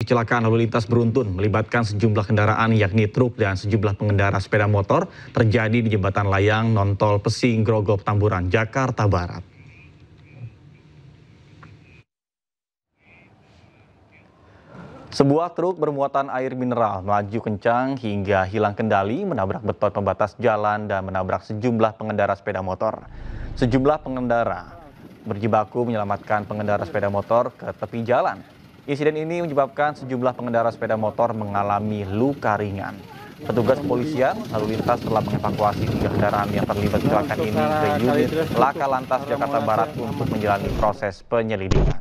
Kecelakaan lalu lintas beruntun melibatkan sejumlah kendaraan yakni truk dan sejumlah pengendara sepeda motor terjadi di jembatan layang non-tol Pesing Grogol Petamburan, Jakarta Barat. Sebuah truk bermuatan air mineral melaju kencang hingga hilang kendali, menabrak beton pembatas jalan dan menabrak sejumlah pengendara sepeda motor. Sejumlah pengendara berjibaku menyelamatkan pengendara sepeda motor ke tepi jalan. Insiden ini menyebabkan sejumlah pengendara sepeda motor mengalami luka ringan. Petugas kepolisian lalu lintas telah mengevakuasi 3 kendaraan yang terlibat kecelakaan ini ke unit Laka Lantas Jakarta Barat untuk menjalani proses penyelidikan.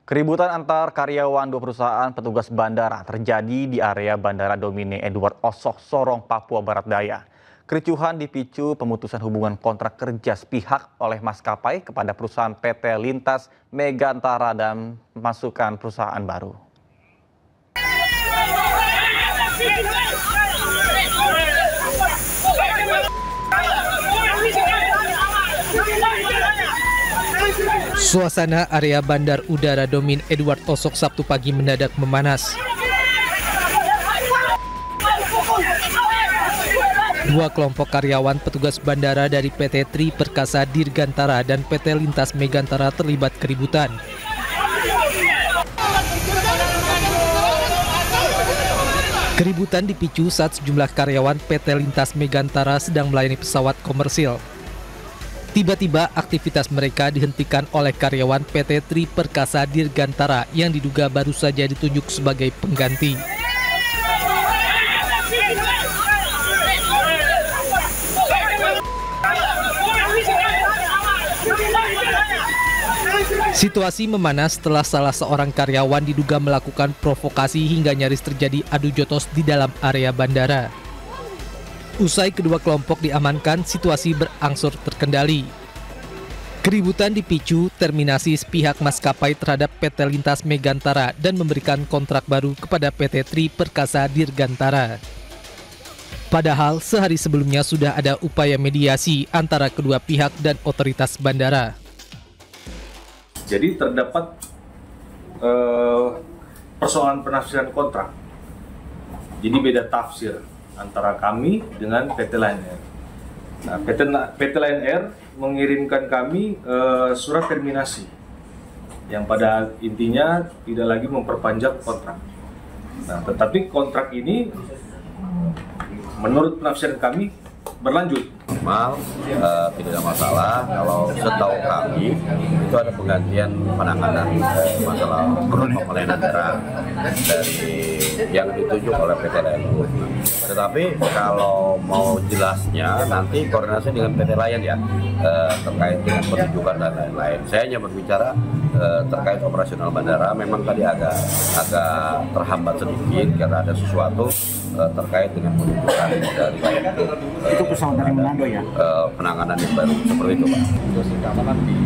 Keributan antar karyawan 2 perusahaan petugas bandara terjadi di area Bandara Domine Edward Osok Sorong, Papua Barat Daya. Kericuhan dipicu pemutusan hubungan kontrak kerja sepihak oleh maskapai kepada perusahaan PT Lintas Megantara dan masukan perusahaan baru. Suasana area Bandar Udara Domin Edward Osok Sabtu pagi mendadak memanas. 2 kelompok karyawan petugas bandara dari PT Tri Perkasa Dirgantara dan PT Lintas Megantara terlibat keributan. Keributan dipicu saat sejumlah karyawan PT Lintas Megantara sedang melayani pesawat komersil. Tiba-tiba aktivitas mereka dihentikan oleh karyawan PT Tri Perkasa Dirgantara yang diduga baru saja ditunjuk sebagai pengganti. Situasi memanas setelah salah seorang karyawan diduga melakukan provokasi hingga nyaris terjadi adu jotos di dalam area bandara. Usai kedua kelompok diamankan, situasi berangsur terkendali. Keributan dipicu terminasi sepihak maskapai terhadap PT Lintas Megantara dan memberikan kontrak baru kepada PT Tri Perkasa Dirgantara. Padahal sehari sebelumnya sudah ada upaya mediasi antara kedua pihak dan otoritas bandara. Jadi terdapat persoalan penafsiran kontrak. Jadi beda tafsir antara kami dengan PT Lion Air. Nah, PT Lion Air mengirimkan kami surat terminasi yang pada intinya tidak lagi memperpanjang kontrak. Nah, tetapi kontrak ini menurut penafsiran kami berlanjut. Normal, tidak ada masalah. Kalau setahu kami itu ada penggantian penanganan masalah pelayanan daerah dari yang ditunjuk oleh PT Lion. Tetapi kalau mau jelasnya nanti koordinasi dengan PT Lion ya terkait dengan penunjukan dan lain-lain. Saya hanya berbicara terkait operasional bandara. Memang tadi agak terhambat sedikit karena ada sesuatu terkait dengan penunjukan dari Lion. Itu pesawat dari Manado ya? Penanganan yang baru seperti itu, Pak. Situasi keamanan di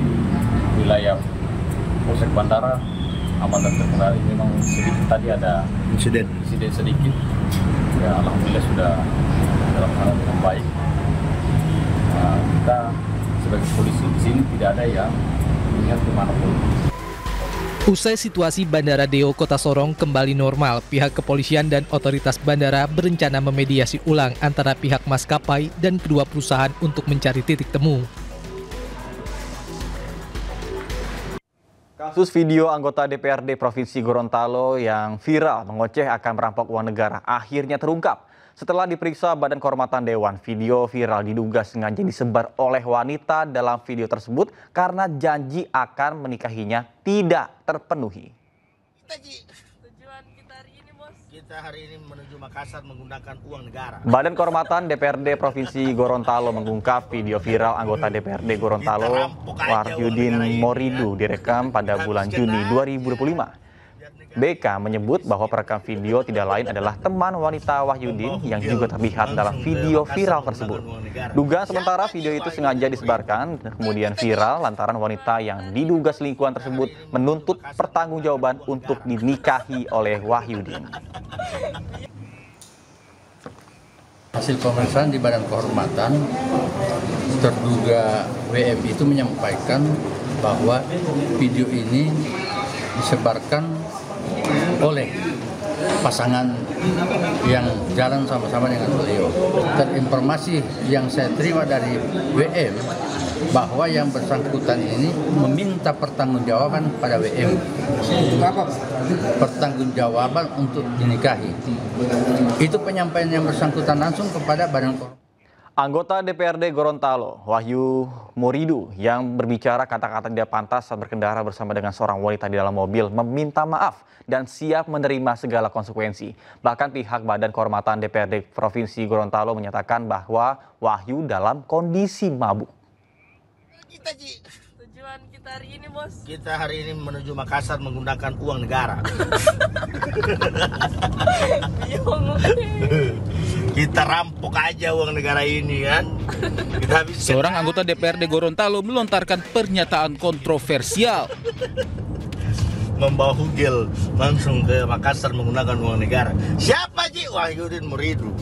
wilayah Polsek Bandara aman dan terkendali. Memang sedikit tadi ada insiden sedikit. Ya, alhamdulillah sudah dalam keadaan yang baik. Nah, kita sebagai polisi di sini tidak ada yang melihat dimanapun. Usai situasi Bandara Deo Kota Sorong kembali normal, pihak kepolisian dan otoritas bandara berencana memediasi ulang antara pihak maskapai dan kedua perusahaan untuk mencari titik temu. Kasus video anggota DPRD Provinsi Gorontalo yang viral mengoceh akan merampok uang negara akhirnya terungkap. Setelah diperiksa Badan Kehormatan Dewan, video viral diduga sengaja disebar oleh wanita dalam video tersebut karena janji akan menikahinya tidak terpenuhi. Tujuan kita hari ini, Bos. Kita hari ini menuju Makassar menggunakan uang negara. Badan Kehormatan DPRD Provinsi Gorontalo mengungkap video viral anggota DPRD Gorontalo Wahyudin Moridu direkam pada bulan Juni 2025. BK menyebut bahwa perekam video tidak lain adalah teman wanita Wahyudin yang juga terlihat dalam video viral tersebut. Dugaan sementara video itu sengaja disebarkan kemudian viral lantaran wanita yang diduga selingkuhan tersebut menuntut pertanggungjawaban untuk dinikahi oleh Wahyudin. Hasil pemeriksaan di Badan Kehormatan, terduga WM itu menyampaikan bahwa video ini disebarkan oleh pasangan yang jalan sama-sama dengan beliau. Dan informasi yang saya terima dari WM bahwa yang bersangkutan ini meminta pertanggungjawaban pada WM. Pertanggungjawaban untuk dinikahi. Itu penyampaian yang bersangkutan langsung kepada Badan Kehormatan. Anggota DPRD Gorontalo, Wahyu Moridu, yang berbicara kata-kata tidak pantas saat berkendara bersama dengan seorang wanita di dalam mobil, meminta maaf dan siap menerima segala konsekuensi. Bahkan pihak Badan Kehormatan DPRD Provinsi Gorontalo menyatakan bahwa Wahyu dalam kondisi mabuk. Tujuan kita hari ini, Bos? Kita hari ini menuju Makassar menggunakan uang negara. Kita rampok aja uang negara ini kan. Seorang anggota DPRD Gorontalo melontarkan pernyataan kontroversial. Membawa hugel langsung ke Makassar menggunakan uang negara. Siapa Ji? Wahyudin Moridu.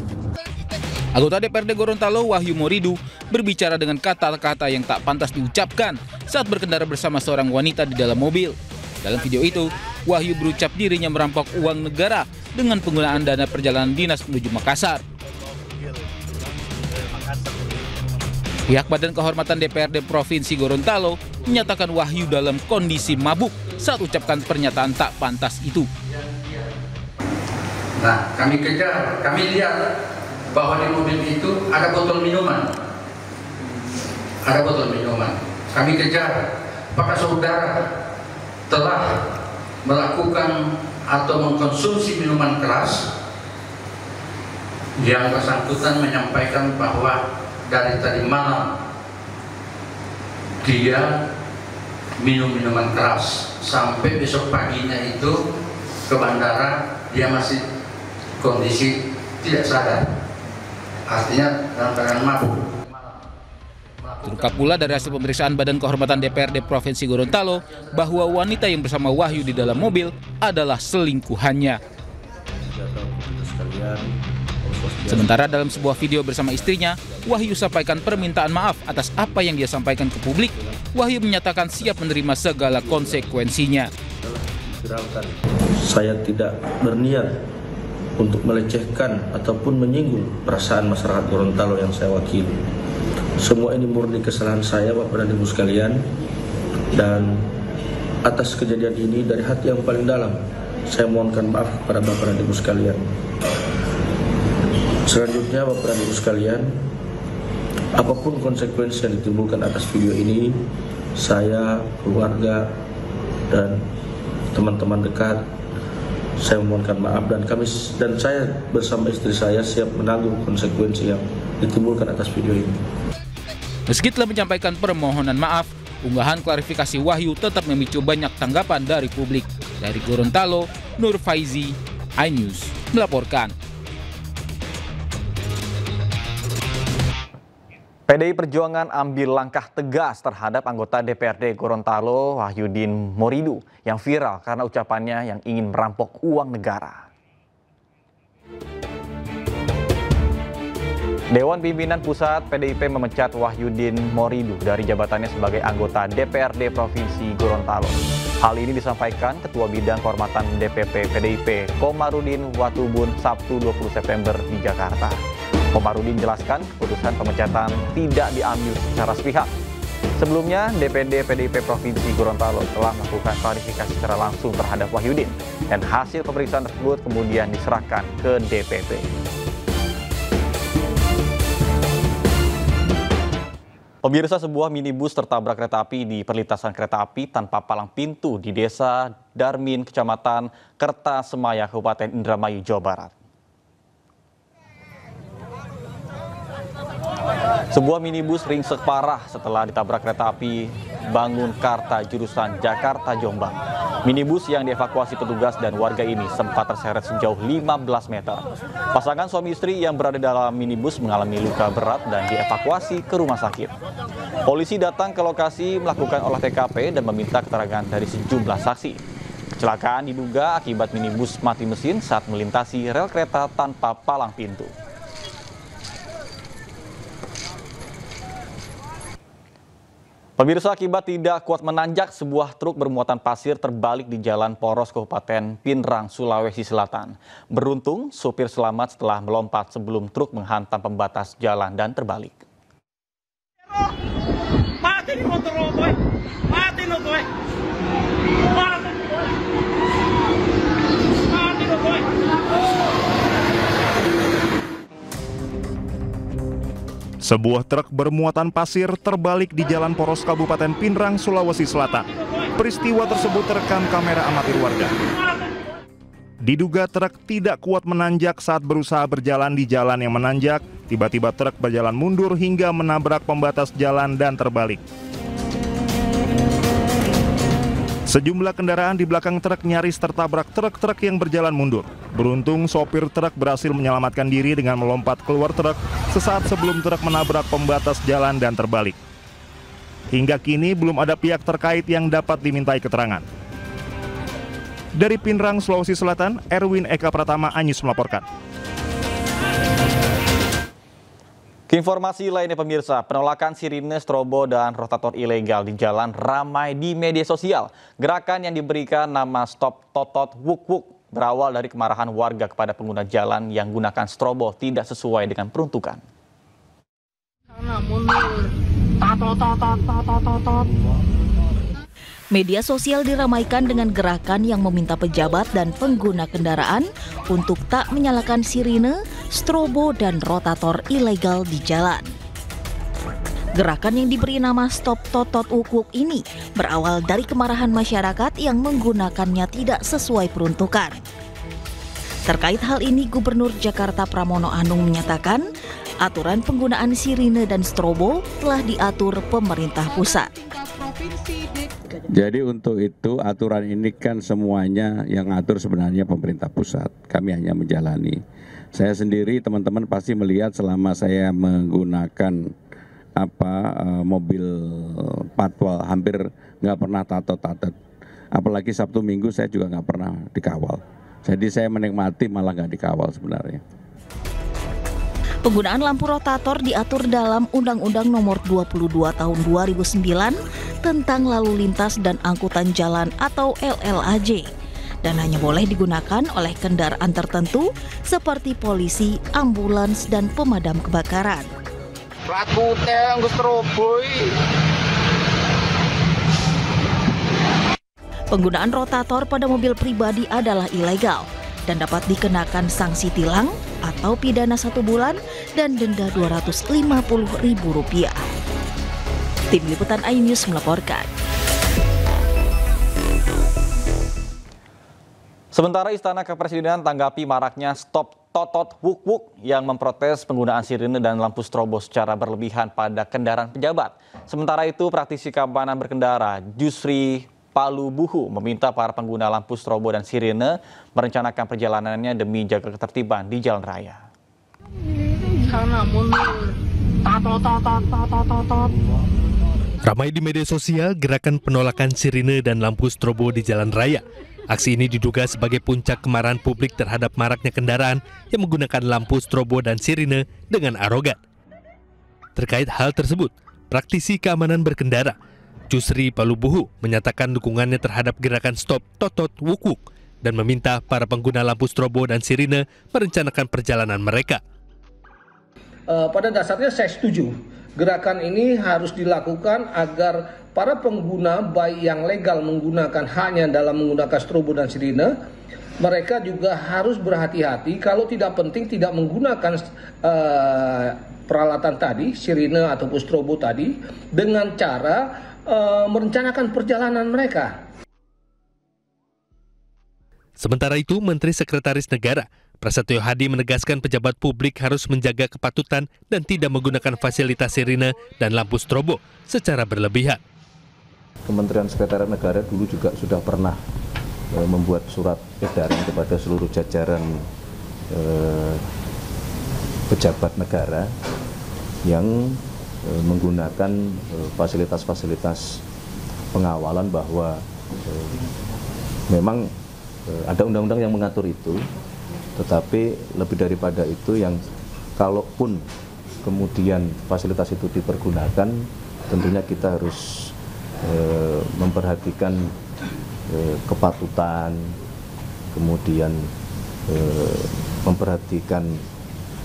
Anggota DPRD Gorontalo Wahyu Moridu berbicara dengan kata-kata yang tak pantas diucapkan saat berkendara bersama seorang wanita di dalam mobil. Dalam video itu, Wahyu berucap dirinya merampok uang negara dengan penggunaan dana perjalanan dinas menuju Makassar. Pihak Badan Kehormatan DPRD Provinsi Gorontalo menyatakan Wahyu dalam kondisi mabuk saat ucapkan pernyataan tak pantas itu. Nah, kami kejar, kami lihat bahwa di mobil itu ada botol minuman. Ada botol minuman. Kami kejar, apakah saudara telah melakukan atau mengkonsumsi minuman keras? Yang bersangkutan menyampaikan bahwa dari tadi malam dia minum minuman keras sampai besok paginya itu ke bandara dia masih kondisi tidak sadar, artinya dalam keadaan mabuk. Terungkap pula dari hasil pemeriksaan Badan Kehormatan DPRD Provinsi Gorontalo bahwa wanita yang bersama Wahyu di dalam mobil adalah selingkuhannya. Sementara dalam sebuah video bersama istrinya, Wahyu sampaikan permintaan maaf atas apa yang dia sampaikan ke publik. Wahyu menyatakan siap menerima segala konsekuensinya. Saya tidak berniat untuk melecehkan ataupun menyinggung perasaan masyarakat Gorontalo yang saya wakili. Semua ini murni kesalahan saya, Bapak dan Ibu sekalian, dan atas kejadian ini dari hati yang paling dalam saya mohonkan maaf kepada Bapak dan Ibu sekalian. Selanjutnya, Bapak dan Ibu sekalian, apapun konsekuensi yang ditimbulkan atas video ini, saya, keluarga, dan teman-teman dekat, saya memohonkan maaf dan saya bersama istri saya siap menanggung konsekuensi yang ditimbulkan atas video ini. Meski telah menyampaikan permohonan maaf, unggahan klarifikasi Wahyu tetap memicu banyak tanggapan dari publik. Dari Gorontalo, Nur Faizi, iNews melaporkan. PDI Perjuangan ambil langkah tegas terhadap anggota DPRD Gorontalo Wahyudin Moridu yang viral karena ucapannya yang ingin merampok uang negara. Dewan Pimpinan Pusat PDIP memecat Wahyudin Moridu dari jabatannya sebagai anggota DPRD Provinsi Gorontalo. Hal ini disampaikan Ketua Bidang Kehormatan DPP PDIP Komarudin Watubun Sabtu 20 September di Jakarta. Komarudin jelaskan keputusan pemecatan tidak diambil secara sepihak. Sebelumnya, DPD PDIP Provinsi Gorontalo telah melakukan klarifikasi secara langsung terhadap Wahyudin dan hasil pemeriksaan tersebut kemudian diserahkan ke DPP. Pemirsa, sebuah minibus tertabrak kereta api di perlintasan kereta api tanpa palang pintu di Desa Darmin, Kecamatan Kertasemaya, Kabupaten Indramayu, Jawa Barat. Sebuah minibus ringsek parah setelah ditabrak kereta api Bangun Karta jurusan Jakarta Jombang. Minibus yang dievakuasi petugas dan warga ini sempat terseret sejauh 15 meter. Pasangan suami istri yang berada dalam minibus mengalami luka berat dan dievakuasi ke rumah sakit. Polisi datang ke lokasi melakukan olah TKP dan meminta keterangan dari sejumlah saksi. Kecelakaan diduga akibat minibus mati mesin saat melintasi rel kereta tanpa palang pintu. Pemirsa, akibat tidak kuat menanjak, sebuah truk bermuatan pasir terbalik di Jalan Poros Kabupaten Pinrang, Sulawesi Selatan. Beruntung, supir selamat setelah melompat sebelum truk menghantam pembatas jalan dan terbalik. Mati motor lo, boy. Mati lo, boy. Mati lo, boy. Sebuah truk bermuatan pasir terbalik di Jalan Poros Kabupaten Pinrang, Sulawesi Selatan. Peristiwa tersebut terekam kamera amatir warga. Diduga truk tidak kuat menanjak saat berusaha berjalan di jalan yang menanjak, tiba-tiba truk berjalan mundur hingga menabrak pembatas jalan dan terbalik. Sejumlah kendaraan di belakang truk nyaris tertabrak truk-truk yang berjalan mundur. Beruntung sopir truk berhasil menyelamatkan diri dengan melompat keluar truk sesaat sebelum truk menabrak pembatas jalan dan terbalik. Hingga kini belum ada pihak terkait yang dapat dimintai keterangan. Dari Pinrang, Sulawesi Selatan, Erwin Eka Pratama Anyus melaporkan. Informasi lainnya pemirsa, penolakan sirine, strobo, dan rotator ilegal di jalan ramai di media sosial. Gerakan yang diberikan nama Stop Totot Wuk Wuk berawal dari kemarahan warga kepada pengguna jalan yang gunakan strobo tidak sesuai dengan peruntukan. Media sosial diramaikan dengan gerakan yang meminta pejabat dan pengguna kendaraan untuk tak menyalakan sirine, strobo, dan rotator ilegal di jalan. Gerakan yang diberi nama Stop Totot Wuk Wuk ini berawal dari kemarahan masyarakat yang menggunakannya tidak sesuai peruntukan. Terkait hal ini, Gubernur Jakarta Pramono Anung menyatakan aturan penggunaan sirine dan strobo telah diatur pemerintah pusat. Jadi untuk itu aturan ini kan semuanya yang ngatur sebenarnya pemerintah pusat. Kami hanya menjalani. Saya sendiri, teman-teman pasti melihat selama saya menggunakan mobil patwal, hampir nggak pernah tato-tato. Apalagi Sabtu Minggu saya juga nggak pernah dikawal. Jadi saya menikmati malah nggak dikawal sebenarnya. Penggunaan lampu rotator diatur dalam Undang-Undang Nomor 22 Tahun 2009 tentang Lalu Lintas dan Angkutan Jalan atau LLAJ dan hanya boleh digunakan oleh kendaraan tertentu seperti polisi, ambulans, dan pemadam kebakaran. Penggunaan rotator pada mobil pribadi adalah ilegal dan dapat dikenakan sanksi tilang atau pidana 1 bulan dan denda Rp250.000. Tim Liputan iNews melaporkan. Sementara Istana Kepresidenan tanggapi maraknya Stop Totot Wuk Wuk yang memprotes penggunaan sirine dan lampu strobo secara berlebihan pada kendaraan pejabat. Sementara itu, praktisi keamanan berkendara Jusri Palubuhu meminta para pengguna lampu strobo dan sirine merencanakan perjalanannya demi jaga ketertiban di jalan raya. Ramai di media sosial gerakan penolakan sirine dan lampu strobo di jalan raya. Aksi ini diduga sebagai puncak kemarahan publik terhadap maraknya kendaraan yang menggunakan lampu strobo dan sirine dengan arogan. Terkait hal tersebut, praktisi keamanan berkendara Jusri Palubuhu menyatakan dukungannya terhadap gerakan Stop Totot Wuk Wuk dan meminta para pengguna lampu strobo dan sirine merencanakan perjalanan mereka. Pada dasarnya saya setuju, gerakan ini harus dilakukan agar para pengguna baik yang legal menggunakan hanya dalam menggunakan strobo dan sirine, mereka juga harus berhati-hati kalau tidak penting tidak menggunakan peralatan tadi, sirine ataupun strobo tadi, dengan cara merencanakan perjalanan mereka. Sementara itu, Menteri Sekretaris Negara Prasetyo Hadi menegaskan pejabat publik harus menjaga kepatutan dan tidak menggunakan fasilitas sirine dan lampu strobo secara berlebihan. Kementerian Sekretariat Negara dulu juga sudah pernah membuat surat edaran kepada seluruh jajaran pejabat negara yang menggunakan fasilitas-fasilitas pengawalan bahwa memang ada undang-undang yang mengatur itu, tetapi lebih daripada itu yang kalaupun kemudian fasilitas itu dipergunakan tentunya kita harus memperhatikan kepatutan, kemudian memperhatikan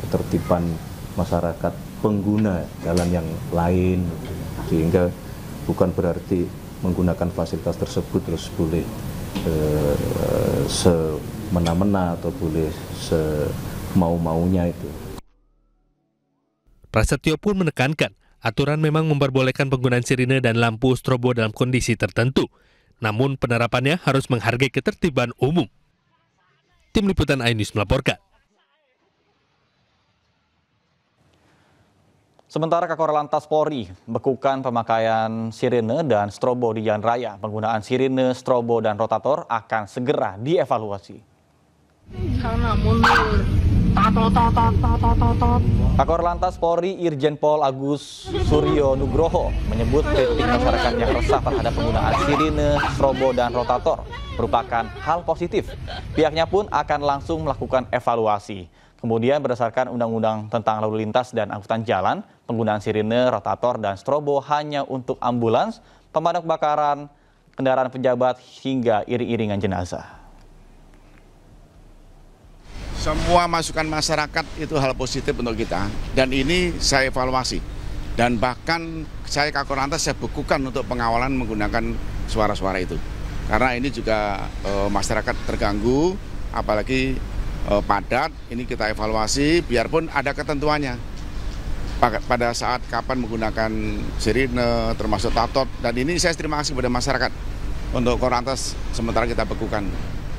ketertiban masyarakat pengguna jalan yang lain, sehingga bukan berarti menggunakan fasilitas tersebut terus boleh semena-mena atau boleh semau-maunya itu. Prasetyo pun menekankan aturan memang memperbolehkan penggunaan sirine dan lampu strobo dalam kondisi tertentu, namun penerapannya harus menghargai ketertiban umum. Tim Liputan iNews melaporkan. Sementara Kakor Lantas Polri bekukan pemakaian sirine dan strobo di jalan raya. Penggunaan sirine, strobo, dan rotator akan segera dievaluasi. Kakor Lantas Polri Irjen Pol Agus Suryo Nugroho menyebut kritik masyarakat yang resah terhadap penggunaan sirine, strobo, dan rotator merupakan hal positif. Pihaknya pun akan langsung melakukan evaluasi. Kemudian berdasarkan Undang-Undang tentang Lalu Lintas dan Angkutan Jalan, penggunaan sirine, rotator, dan strobo hanya untuk ambulans, pemadam kebakaran, kendaraan pejabat, hingga iring-iringan jenazah. Semua masukan masyarakat itu hal positif untuk kita, dan ini saya evaluasi. Dan bahkan saya Kakor Lantas saya bekukan untuk pengawalan menggunakan suara-suara itu. Karena ini juga masyarakat terganggu, apalagi padat, ini kita evaluasi biarpun ada ketentuannya pada saat kapan menggunakan sirine termasuk tatot, dan ini saya terima kasih kepada masyarakat untuk Korlantas sementara kita bekukan.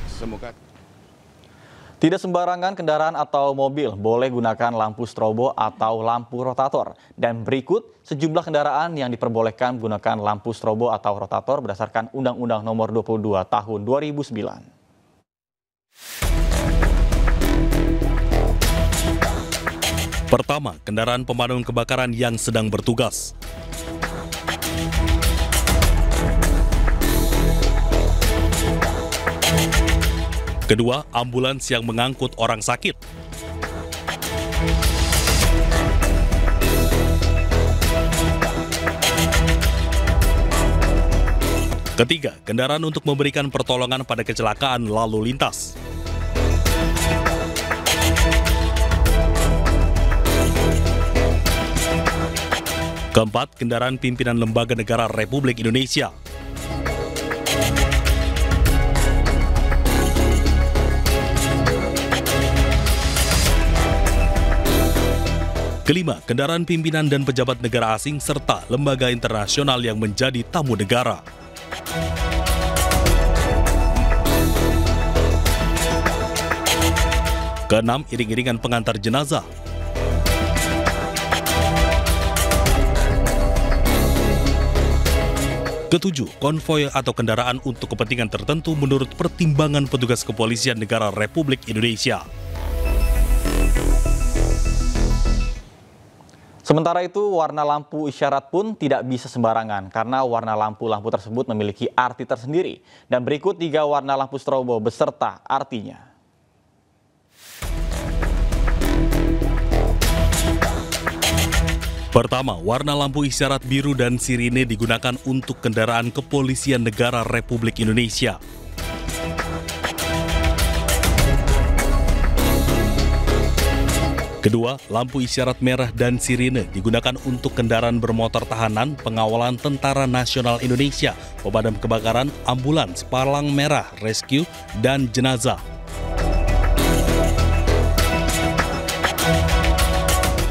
Semoga tidak sembarangan kendaraan atau mobil boleh gunakan lampu strobo atau lampu rotator, dan berikut sejumlah kendaraan yang diperbolehkan menggunakan lampu strobo atau rotator berdasarkan Undang-Undang Nomor 22 Tahun 2009. Pertama, kendaraan pemadam kebakaran yang sedang bertugas. Kedua, ambulans yang mengangkut orang sakit. Ketiga, kendaraan untuk memberikan pertolongan pada kecelakaan lalu lintas. Keempat, kendaraan pimpinan lembaga negara Republik Indonesia. Kelima, kendaraan pimpinan dan pejabat negara asing serta lembaga internasional yang menjadi tamu negara. Keenam, iring-iringan pengantar jenazah. Ketujuh, konvoy atau kendaraan untuk kepentingan tertentu menurut pertimbangan petugas kepolisian negara Republik Indonesia. Sementara itu, warna lampu isyarat pun tidak bisa sembarangan karena warna lampu-lampu tersebut memiliki arti tersendiri. Dan berikut 3 warna lampu strobo beserta artinya. Pertama, warna lampu isyarat biru dan sirine digunakan untuk kendaraan kepolisian negara Republik Indonesia. Kedua, lampu isyarat merah dan sirine digunakan untuk kendaraan bermotor tahanan, pengawalan Tentara Nasional Indonesia, pemadam kebakaran, ambulans, palang merah, rescue, dan jenazah.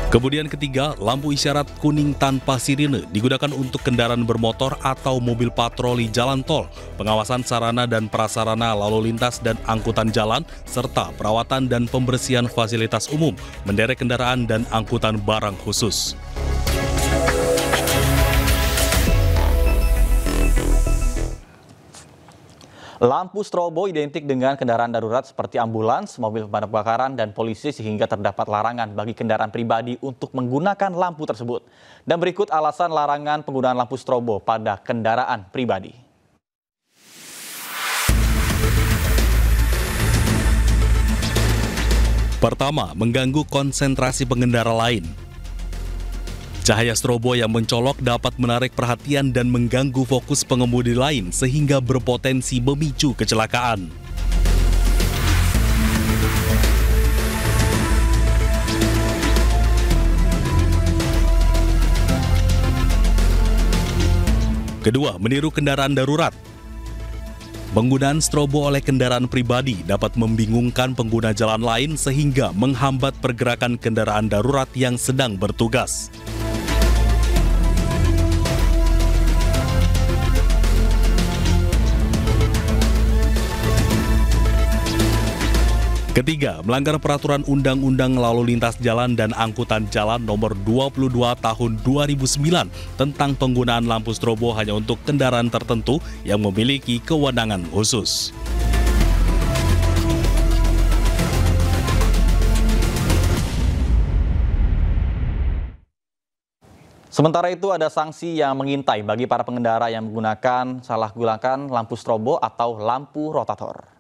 Kemudian ketiga, lampu isyarat kuning tanpa sirine digunakan untuk kendaraan bermotor atau mobil patroli jalan tol, pengawasan sarana dan prasarana lalu lintas dan angkutan jalan, serta perawatan dan pembersihan fasilitas umum, menderek kendaraan dan angkutan barang khusus. Lampu strobo identik dengan kendaraan darurat seperti ambulans, mobil pemadam kebakaran, dan polisi sehingga terdapat larangan bagi kendaraan pribadi untuk menggunakan lampu tersebut. Dan berikut alasan larangan penggunaan lampu strobo pada kendaraan pribadi. Pertama, mengganggu konsentrasi pengendara lain. Cahaya strobo yang mencolok dapat menarik perhatian dan mengganggu fokus pengemudi lain sehingga berpotensi memicu kecelakaan. Kedua, meniru kendaraan darurat. Penggunaan strobo oleh kendaraan pribadi dapat membingungkan pengguna jalan lain sehingga menghambat pergerakan kendaraan darurat yang sedang bertugas. Ketiga, melanggar peraturan Undang-Undang Lalu Lintas Jalan dan Angkutan Jalan nomor 22 tahun 2009 tentang penggunaan lampu strobo hanya untuk kendaraan tertentu yang memiliki kewenangan khusus. Sementara itu ada sanksi yang mengintai bagi para pengendara yang salah gunakan lampu strobo atau lampu rotator.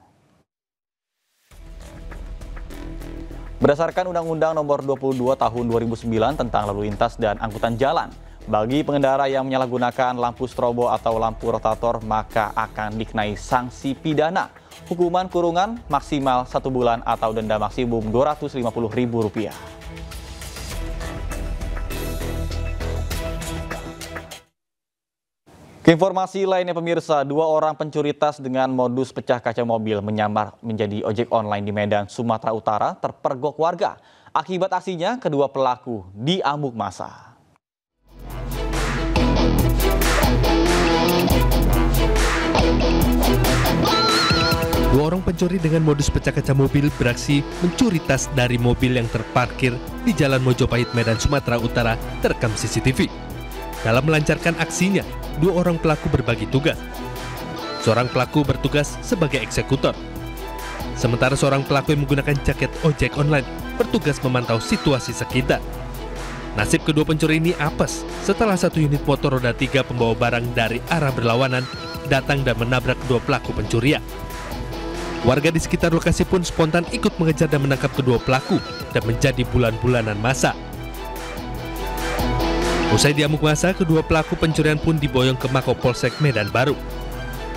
Berdasarkan Undang-Undang Nomor 22 Tahun 2009 tentang Lalu Lintas dan Angkutan Jalan, bagi pengendara yang menyalahgunakan lampu strobo atau lampu rotator maka akan dikenai sanksi pidana, hukuman kurungan maksimal 1 bulan atau denda maksimum Rp250.000. Informasi lainnya pemirsa, 2 orang pencuri tas dengan modus pecah kaca mobil menyamar menjadi ojek online di Medan, Sumatera Utara terpergok warga. Akibat aksinya, kedua pelaku diamuk massa. Dua orang pencuri dengan modus pecah kaca mobil beraksi mencuri tas dari mobil yang terparkir di Jalan Mojopahit, Medan, Sumatera Utara terekam CCTV. Dalam melancarkan aksinya, 2 orang pelaku berbagi tugas. Seorang pelaku bertugas sebagai eksekutor. Sementara seorang pelaku yang menggunakan jaket ojek online bertugas memantau situasi sekitar. Nasib kedua pencuri ini apes setelah 1 unit motor roda 3 pembawa barang dari arah berlawanan datang dan menabrak kedua pelaku pencurian. Warga di sekitar lokasi pun spontan ikut mengejar dan menangkap kedua pelaku dan menjadi bulan-bulanan massa. Usai diamuk massa, kedua pelaku pencurian pun diboyong ke Mako Polsek Medan Baru.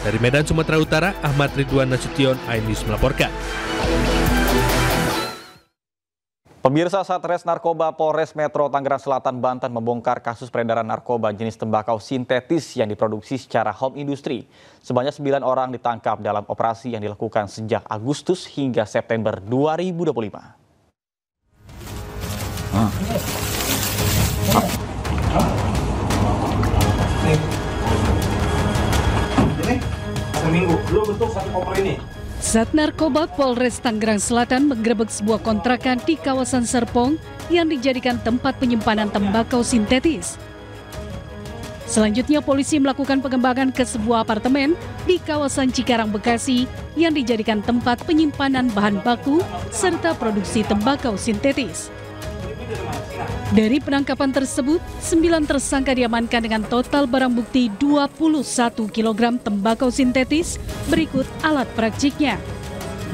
Dari Medan, Sumatera Utara, Ahmad Ridwan Nasution, iNews melaporkan. Pemirsa, Satres Narkoba Polres Metro Tangerang Selatan, Banten membongkar kasus peredaran narkoba jenis tembakau sintetis yang diproduksi secara home industry. Sebanyak 9 orang ditangkap dalam operasi yang dilakukan sejak Agustus hingga September 2025. Sat Narkoba Polres Tangerang Selatan menggerebek sebuah kontrakan di kawasan Serpong yang dijadikan tempat penyimpanan tembakau sintetis. Selanjutnya polisi melakukan pengembangan ke sebuah apartemen di kawasan Cikarang, Bekasi yang dijadikan tempat penyimpanan bahan baku serta produksi tembakau sintetis. Dari penangkapan tersebut, 9 tersangka diamankan dengan total barang bukti 21 kg tembakau sintetis berikut alat praktiknya.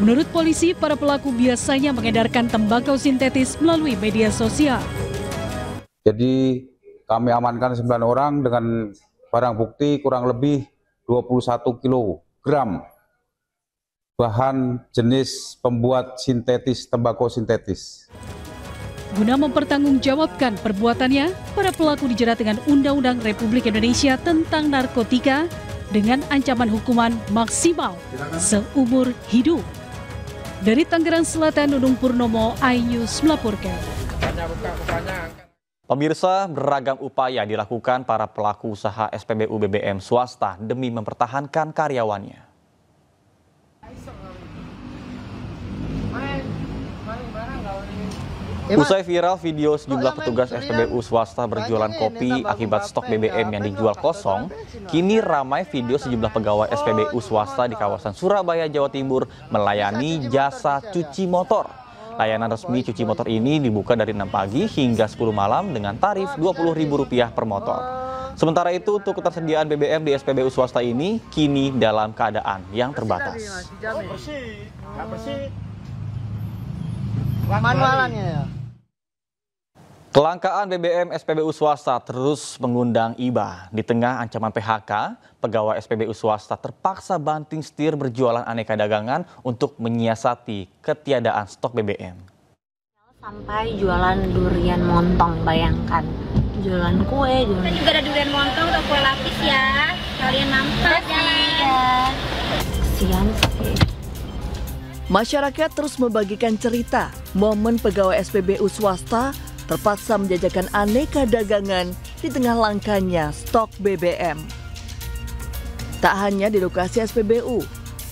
Menurut polisi, para pelaku biasanya mengedarkan tembakau sintetis melalui media sosial. Jadi kami amankan 9 orang dengan barang bukti kurang lebih 21 kg bahan jenis pembuat sintetis tembakau sintetis. Guna mempertanggungjawabkan perbuatannya, para pelaku dijerat dengan Undang-Undang Republik Indonesia tentang narkotika dengan ancaman hukuman maksimal seumur hidup. Dari Tangerang Selatan, Nunung Purnomo, iNews melaporkan. Pemirsa, beragam upaya dilakukan para pelaku usaha SPBU BBM swasta demi mempertahankan karyawannya. Usai viral video sejumlah petugas SPBU swasta berjualan kopi akibat stok BBM yang dijual kosong, kini ramai video sejumlah pegawai SPBU swasta di kawasan Surabaya, Jawa Timur melayani jasa cuci motor. Layanan resmi cuci motor ini dibuka dari 6 pagi hingga 10 malam dengan tarif Rp20.000 per motor. Sementara itu, untuk ketersediaan BBM di SPBU swasta ini kini dalam keadaan yang terbatas. Manualannya ya. Kelangkaan BBM SPBU swasta terus mengundang iba. Di tengah ancaman PHK, pegawai SPBU swasta terpaksa banting setir berjualan aneka dagangan untuk menyiasati ketiadaan stok BBM. Sampai jualan durian montong, bayangkan. Jualan kue, jualan... Kita juga ada durian montong atau kue lapis ya. Kalian mampir ya. Kesian sih. Masyarakat terus membagikan cerita momen pegawai SPBU swasta terpaksa menjajakan aneka dagangan di tengah langkanya stok BBM. Tak hanya di lokasi SPBU,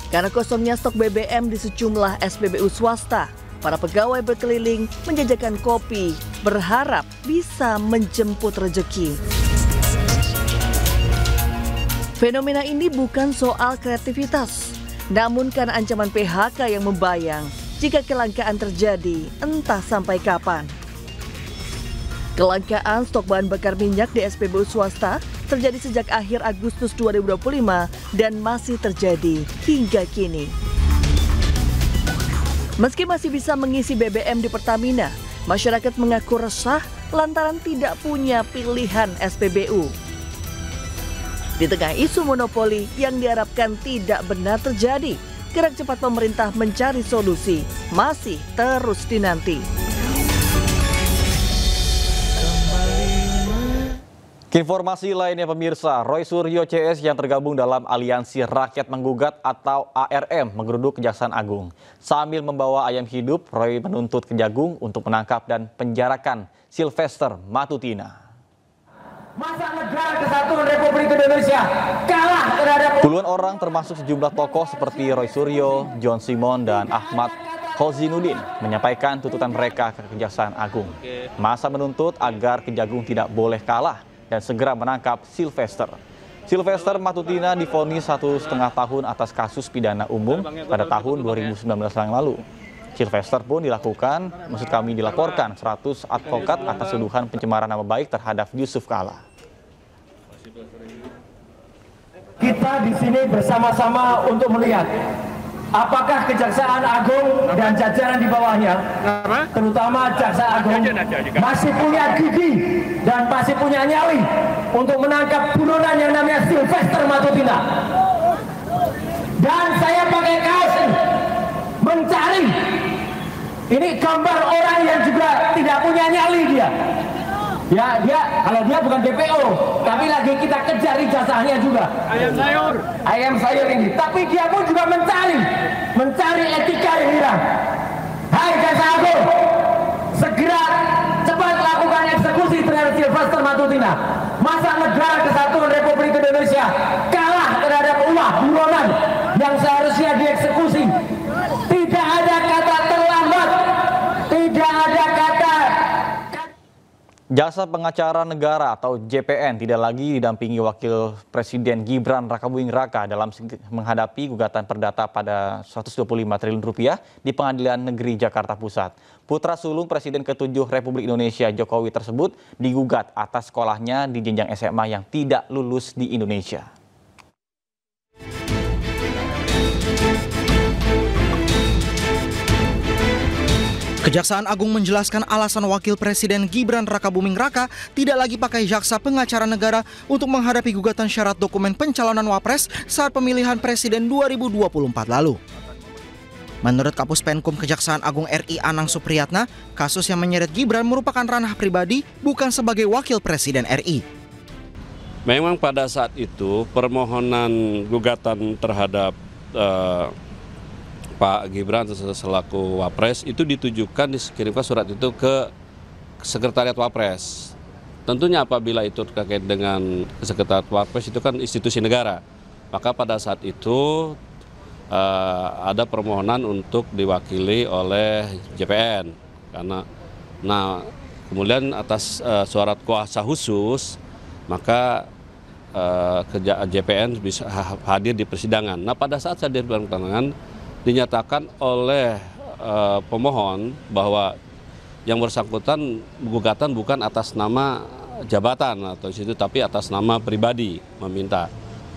karena kosongnya stok BBM di sejumlah SPBU swasta, para pegawai berkeliling menjajakan kopi, berharap bisa menjemput rezeki. Fenomena ini bukan soal kreativitas, namun karena ancaman PHK yang membayang jika kelangkaan terjadi entah sampai kapan. Kelangkaan stok bahan bakar minyak di SPBU swasta terjadi sejak akhir Agustus 2025 dan masih terjadi hingga kini. Meski masih bisa mengisi BBM di Pertamina, masyarakat mengaku resah lantaran tidak punya pilihan SPBU. Di tengah isu monopoli yang diharapkan tidak benar terjadi, gerak cepat pemerintah mencari solusi masih terus dinanti. Informasi lainnya pemirsa, Roy Suryo CS yang tergabung dalam Aliansi Rakyat Menggugat atau ARM menggeruduk Kejaksaan Agung. Sambil membawa ayam hidup, Roy menuntut Kejagung untuk menangkap dan penjarakan Sylvester Matutina. Masa negara kesatuan Republik Indonesia kalah terhadap... Puluhan orang termasuk sejumlah tokoh seperti Roy Suryo, John Simon, dan Ahmad Khozinuddin menyampaikan tuntutan mereka ke Kejaksaan Agung. Masa menuntut agar Kejagung tidak boleh kalah dan segera menangkap Sylvester. Sylvester Matutina divonis 1,5 tahun atas kasus pidana umum pada tahun 2019 yang lalu. Sylvester pun dilaporkan 100 advokat atas tuduhan pencemaran nama baik terhadap Yusuf Kala. Kita di sini bersama-sama untuk melihat apakah Kejaksaan Agung dan jajaran di bawahnya, terutama Jaksa Agung, masih punya gigi dan masih punya nyali untuk menangkap buronan yang namanya Sylvester Matutina. Dan saya pakai kaos mencari. Ini gambar orang yang juga tidak punya nyali dia. Ya, kalau dia bukan DPO, tapi lagi kita kejar ijazahnya juga. Ayam sayur ini. Tapi dia pun juga mencari etika yang hilang. Hai Jaksa Agung, segera cepat lakukan eksekusi terhadap Sylvester Matutina. Masa negara kesatuan Republik Indonesia kalah terhadap ulah buronan yang seharusnya dieksekusi. Tidak ada kata terlambat, tidak ada kata... Jasa Pengacara Negara atau JPN tidak lagi didampingi Wakil Presiden Gibran Rakabuming Raka dalam menghadapi gugatan perdata pada 125 triliun rupiah di Pengadilan Negeri Jakarta Pusat. Putra sulung Presiden ke-7 Republik Indonesia Jokowi tersebut digugat atas sekolahnya di jenjang SMA yang tidak lulus di Indonesia. Kejaksaan Agung menjelaskan alasan Wakil Presiden Gibran Rakabuming Raka tidak lagi pakai Jaksa Pengacara Negara untuk menghadapi gugatan syarat dokumen pencalonan Wapres saat pemilihan Presiden 2024 lalu. Menurut Kapus Penkum Kejaksaan Agung RI Anang Supriyatna, kasus yang menyeret Gibran merupakan ranah pribadi bukan sebagai Wakil Presiden RI. Memang pada saat itu permohonan gugatan terhadap Pak Gibran selaku Wapres itu ditujukan, dikirimkan surat itu ke Sekretariat Wapres. Tentunya apabila itu terkait dengan Sekretariat Wapres itu kan institusi negara, maka pada saat itu ada permohonan untuk diwakili oleh JPN. Kemudian atas surat kuasa khusus maka JPN bisa hadir di persidangan. Nah, pada saat hadir di persidangan dinyatakan oleh pemohon bahwa yang bersangkutan gugatan bukan atas nama jabatan atau situ, tapi atas nama pribadi meminta.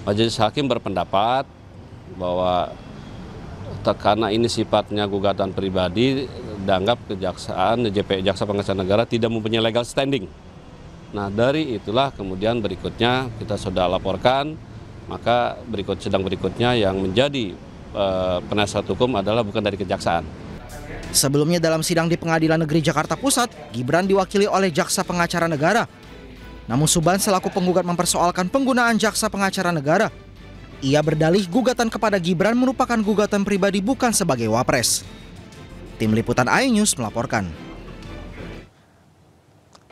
Majelis Hakim berpendapat bahwa karena ini sifatnya gugatan pribadi dianggap kejaksaan, Jaksa Pengacara Negara tidak mempunyai legal standing. Nah, dari itulah kemudian berikutnya kita sudah laporkan, maka sidang berikutnya yang menjadi penasihat hukum adalah bukan dari kejaksaan. Sebelumnya dalam sidang di Pengadilan Negeri Jakarta Pusat, Gibran diwakili oleh Jaksa Pengacara Negara. Namun Subhan selaku penggugat mempersoalkan penggunaan Jaksa Pengacara Negara. Ia berdalih gugatan kepada Gibran merupakan gugatan pribadi bukan sebagai wapres. Tim Liputan iNews melaporkan.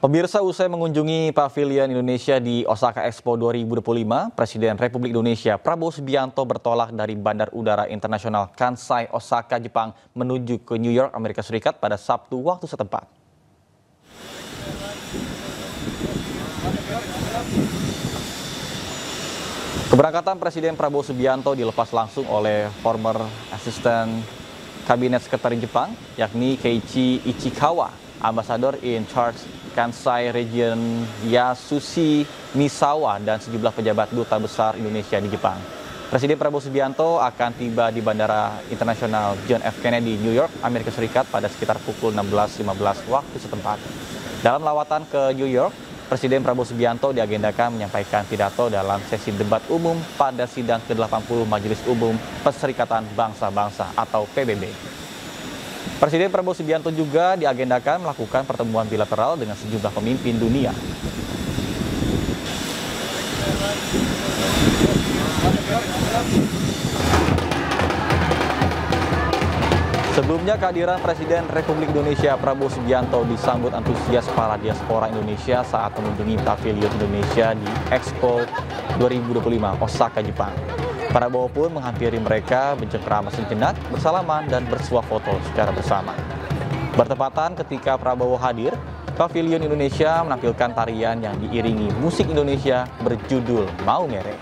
Pemirsa, usai mengunjungi Pavilion Indonesia di Osaka Expo 2025, Presiden Republik Indonesia Prabowo Subianto bertolak dari Bandar Udara Internasional Kansai, Osaka, Jepang menuju ke New York, Amerika Serikat pada Sabtu waktu setempat. Keberangkatan Presiden Prabowo Subianto dilepas langsung oleh former Assistant Kabinet Sekretari Jepang, yakni Keiichi Ichikawa, Ambassador in Charge Kansai Region Yasushi Misawa, dan sejumlah pejabat duta besar Indonesia di Jepang. Presiden Prabowo Subianto akan tiba di Bandara Internasional John F. Kennedy, New York, Amerika Serikat pada sekitar pukul 16.15 waktu setempat. Dalam lawatan ke New York, Presiden Prabowo Subianto diagendakan menyampaikan pidato dalam sesi debat umum pada sidang ke-80 Majelis Umum Perserikatan Bangsa-Bangsa atau PBB. Presiden Prabowo Subianto juga diagendakan melakukan pertemuan bilateral dengan sejumlah pemimpin dunia. Sebelumnya, kehadiran Presiden Republik Indonesia Prabowo Subianto disambut antusias para diaspora Indonesia saat mengunjungi Pavilion Indonesia di Expo 2025 Osaka, Jepang. Prabowo pun menghampiri mereka, bercengkrama sejenak, bersalaman, dan bersuah foto secara bersama. Bertepatan ketika Prabowo hadir, Pavilion Indonesia menampilkan tarian yang diiringi musik Indonesia berjudul Mau Mere.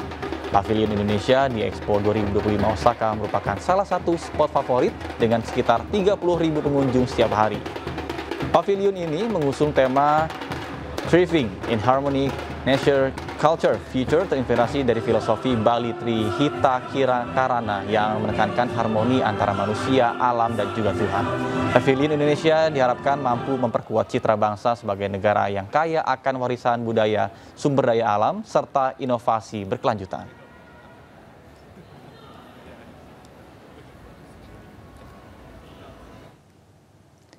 Pavilion Indonesia di Expo 2025 Osaka merupakan salah satu spot favorit dengan sekitar 30.000 pengunjung setiap hari. Pavilion ini mengusung tema Thriving in Harmony, Nature, Culture, Future, terinspirasi dari filosofi Bali Trihita Karana yang menekankan harmoni antara manusia, alam, dan juga Tuhan. Pavilion Indonesia diharapkan mampu memperkuat citra bangsa sebagai negara yang kaya akan warisan budaya, sumber daya alam, serta inovasi berkelanjutan.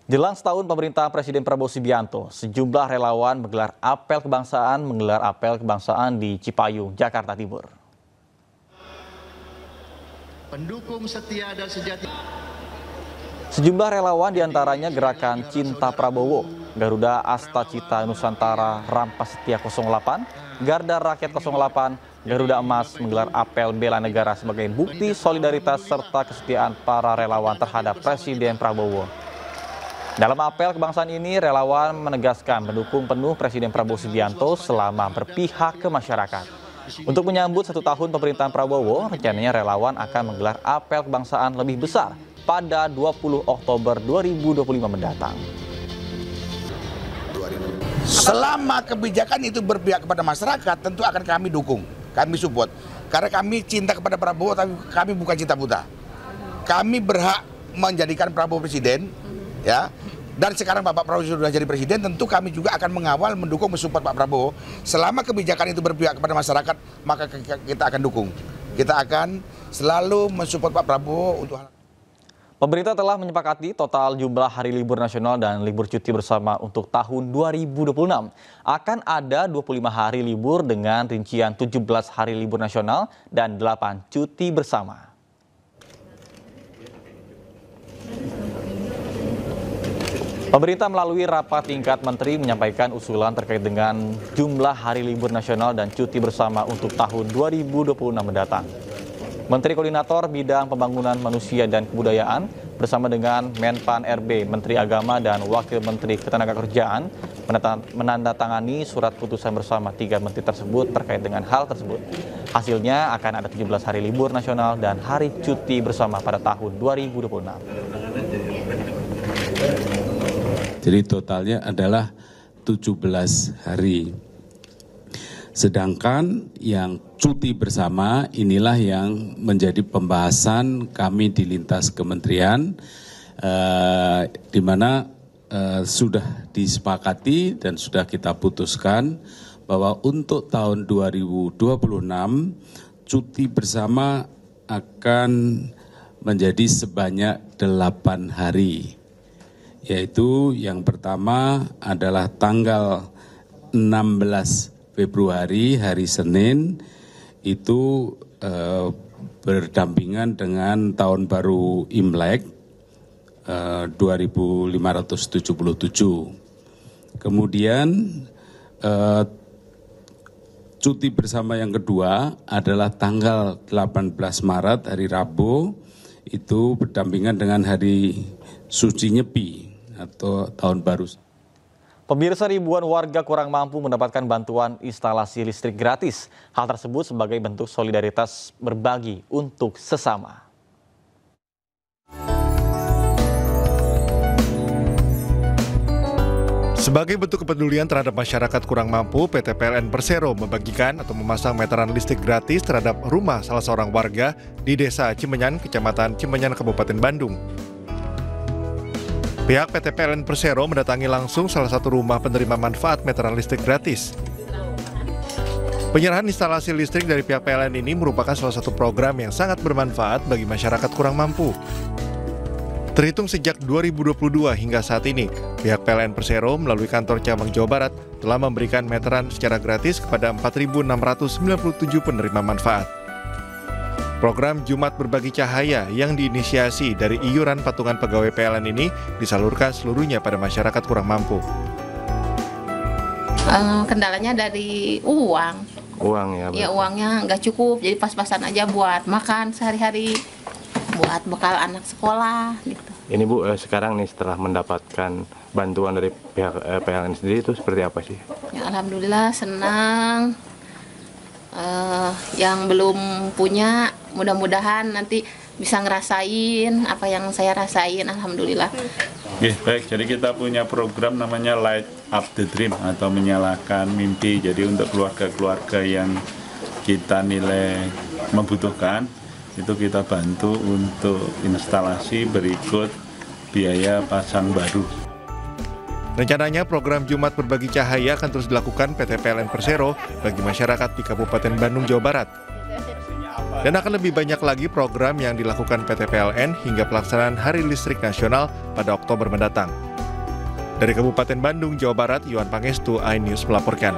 Jelang setahun pemerintahan Presiden Prabowo Subianto, sejumlah relawan menggelar apel kebangsaan di Cipayung, Jakarta Timur. Pendukung setia dan sejati. Sejumlah relawan diantaranya Gerakan Cinta Prabowo, Garuda Asta Cita Nusantara Rampas Setia 08, Garda Rakyat 08, Garuda Emas menggelar apel bela negara sebagai bukti solidaritas serta kesetiaan para relawan terhadap Presiden Prabowo. Dalam apel kebangsaan ini, relawan menegaskan mendukung penuh Presiden Prabowo Subianto selama berpihak ke masyarakat. Untuk menyambut 1 tahun pemerintahan Prabowo, rencananya relawan akan menggelar apel kebangsaan lebih besar pada 20 Oktober 2025 mendatang. Selama kebijakan itu berpihak kepada masyarakat, tentu akan kami dukung, kami support. Karena kami cinta kepada Prabowo, tapi kami bukan cinta buta. Kami berhak menjadikan Prabowo presiden, ya. Dan sekarang Bapak Prabowo sudah jadi presiden, tentu kami juga akan mengawal, mendukung, mensupport Pak Prabowo. Selama kebijakan itu berpihak kepada masyarakat, maka kita akan dukung. Kita akan selalu mensupport Pak Prabowo untuk hal. Pemerintah telah menyepakati total jumlah hari libur nasional dan libur cuti bersama untuk tahun 2026. Akan ada 25 hari libur dengan rincian 17 hari libur nasional dan 8 cuti bersama. Pemerintah melalui rapat tingkat menteri menyampaikan usulan terkait dengan jumlah hari libur nasional dan cuti bersama untuk tahun 2026 mendatang. Menteri Koordinator Bidang Pembangunan Manusia dan Kebudayaan bersama dengan Menpan RB, Menteri Agama, dan Wakil Menteri Ketenagakerjaan menandatangani surat putusan bersama 3 menteri tersebut terkait dengan hal tersebut. Hasilnya akan ada 17 hari libur nasional dan hari cuti bersama pada tahun 2026. Jadi totalnya adalah 17 hari. Sedangkan yang cuti bersama inilah yang menjadi pembahasan kami di lintas kementerian di mana sudah disepakati dan sudah kita putuskan bahwa untuk tahun 2026 cuti bersama akan menjadi sebanyak 8 hari. Yaitu yang pertama adalah tanggal 16 Februari hari Senin itu berdampingan dengan tahun baru Imlek 2577. Kemudian cuti bersama yang kedua adalah tanggal 18 Maret hari Rabu, itu berdampingan dengan hari Suci Nyepi atau tahun baru. Pemirsa, ribuan warga kurang mampu mendapatkan bantuan instalasi listrik gratis. Hal tersebut sebagai bentuk solidaritas berbagi untuk sesama. Sebagai bentuk kepedulian terhadap masyarakat kurang mampu, PT PLN Persero membagikan atau memasang meteran listrik gratis terhadap rumah salah seorang warga di Desa Cimenyan, Kecamatan Cimenyan, Kabupaten Bandung. Pihak PT PLN Persero mendatangi langsung salah satu rumah penerima manfaat meteran listrik gratis. Penyerahan instalasi listrik dari pihak PLN ini merupakan salah satu program yang sangat bermanfaat bagi masyarakat kurang mampu. Terhitung sejak 2022 hingga saat ini, pihak PLN Persero melalui kantor cabang Jawa Barat telah memberikan meteran secara gratis kepada 4.697 penerima manfaat. Program Jumat Berbagi Cahaya yang diinisiasi dari iuran patungan pegawai PLN ini disalurkan seluruhnya pada masyarakat kurang mampu. Kendalanya dari uang. Uang ya? Ya uangnya nggak cukup, jadi pas-pasan aja buat makan sehari-hari, buat bekal anak sekolah gitu. Ini Bu, sekarang nih setelah mendapatkan bantuan dari pihak PLN sendiri itu seperti apa sih? Ya alhamdulillah senang. Yang belum punya mudah-mudahan nanti bisa ngerasain apa yang saya rasain, alhamdulillah. Oke, baik, jadi kita punya program namanya Light Up the Dream atau menyalakan mimpi. Jadi untuk keluarga-keluarga yang kita nilai membutuhkan, itu kita bantu untuk instalasi berikut biaya pasang baru. Rencananya program Jumat Berbagi Cahaya akan terus dilakukan PT PLN Persero bagi masyarakat di Kabupaten Bandung, Jawa Barat. Dan akan lebih banyak lagi program yang dilakukan PT PLN hingga pelaksanaan Hari Listrik Nasional pada Oktober mendatang. Dari Kabupaten Bandung, Jawa Barat, Yohan Pangestu, iNews melaporkan.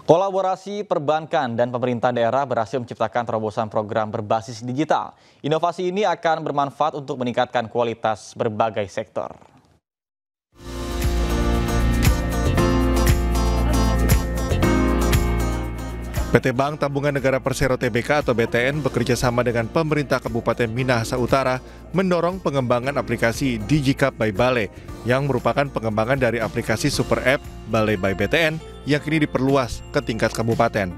Kolaborasi perbankan dan pemerintah daerah berhasil menciptakan terobosan program berbasis digital. Inovasi ini akan bermanfaat untuk meningkatkan kualitas berbagai sektor. PT Bank Tabungan Negara Persero Tbk atau BTN bekerja sama dengan pemerintah Kabupaten Minahasa Utara mendorong pengembangan aplikasi DigiCap by Bale yang merupakan pengembangan dari aplikasi Super App Bale by BTN yang kini diperluas ke tingkat kabupaten.